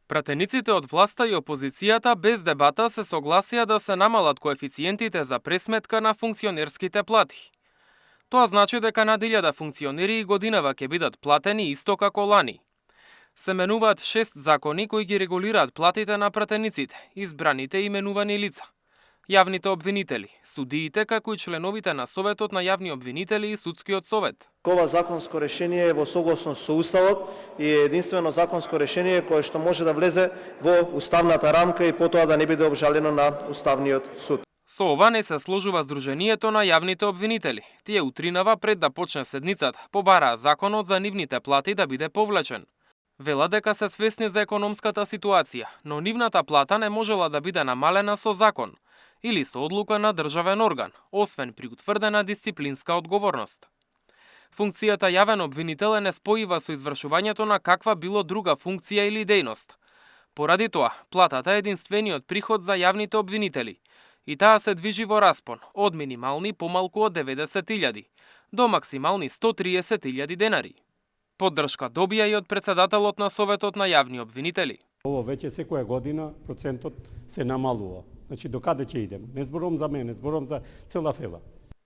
Пратениците од власта и опозицијата без дебата се согласија да се намалат коефициентите за пресметка на функционерските плати. Тоа значи дека над 1000 функционери и годинава ќе бидат платени исто како лани. Се менуваат 6 закони кои ги регулираат платите на пратениците, избраните именувани лица, јавните обвинители, судиите, како и членовите на Советот на јавни обвинители и Судскиот совет. Ова законско решение е во согласност со Уставот и е единствено законско решение кое што може да влезе во уставната рамка и потоа да не биде обжалено на Уставниот суд. Со ова не се сложува Сдруженијето на јавните обвинители. Тие утринава пред да почне седницата побараа законот за нивните плати да биде повлечен. Вела дека се свесни за економската ситуација, но нивната плата не можела да биде намалена со закон или со одлука на државен орган, освен при утврдена дисциплинска одговорност. Функцијата јавен обвинител е неспојива со извршувањето на каква било друга функција или дејност. Поради тоа, платата е единствениот приход за јавните обвинители и таа се движи во распон од минимални помалку од 90.000 до максимални 130.000 денари. Поддршка добија и од председателот на Советот на јавни обвинители. Ово веќе секоја година процентот се намалува. Значи, докаде ќе идеме? Не зборувам за мене, зборувам за цела фела.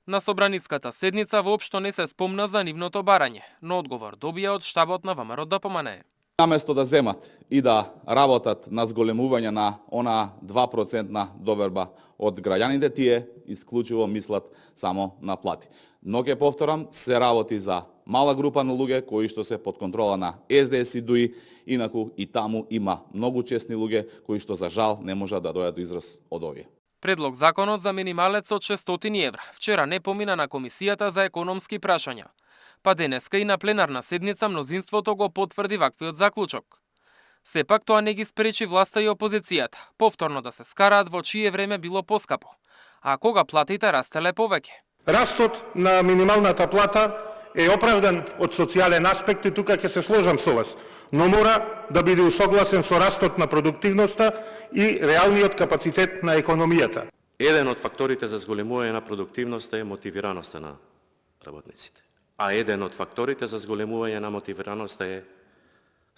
На собраниската седница воопшто не се спомна за нивното барање, но одговор добија од штабот на ВМРО ДПМНЕ. Наместо да земат и да работат на зголемување на она 2% доверба од граѓаните, тие исклучиво мислат само на плати. Но ќе повторам, се работи за мала група на луѓе кои што се под контрола на СДС и ДУИ, инаку и таму има многу честни луѓе кои што за жал не можат да дојдат до израз од овие. Предлог законот за минималец од 600 евра вчера не помина на Комисијата за економски прашања, па денеска и на пленарна седница мнозинството го потврди ваквиот заклучок. Сепак тоа не ги спречи власта и опозицијата повторно да се скараат во чие време било поскапо, а кога платите растеле повеќе. Растот на минималната плата е оправдан од социјален аспект и тука ќе се сложам со вас, но мора да биде усогласен со растот на продуктивноста и реалниот капацитет на економијата. Еден од факторите за зголемување на продуктивноста е мотивираноста на работниците. А еден од факторите за зголемување на мотивираноста е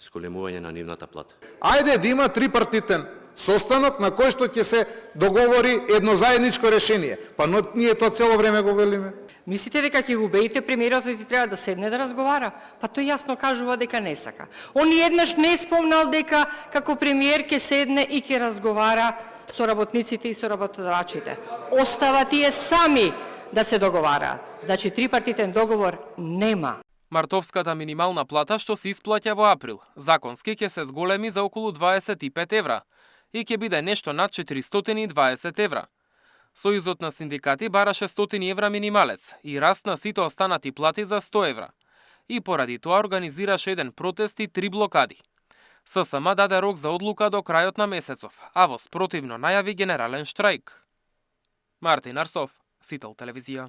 зголемување на нивната плата. Ајде да има трипартитен состанок на кој што ќе се договори едно заедничко решение. Па но ние тоа цело време го велиме. Мислите дека ќе го убедите премиерот и треба да седне да разговара? Па тој јасно кажува дека не сака. Он еднаш не спомнал дека како премиер ќе седне и ќе разговара со работниците и со работодавачите. Остава тие сами да се договараат. Значи трипартитен договор нема. Мартовската минимална плата што се исплаќа во април, законски ќе се зголеми за околу 25 евра и ќе биде нешто над 420 евра. Сојузот на синдикати бара 600 евра минималец и раст на сите останати плати за 100 евра. И поради тоа организираше еден протест и 3 блокади. ССМ даде рок за одлука до крајот на месецов, а во спротивно најави генерален штрајк. Мартин Арсов, Сител телевизија.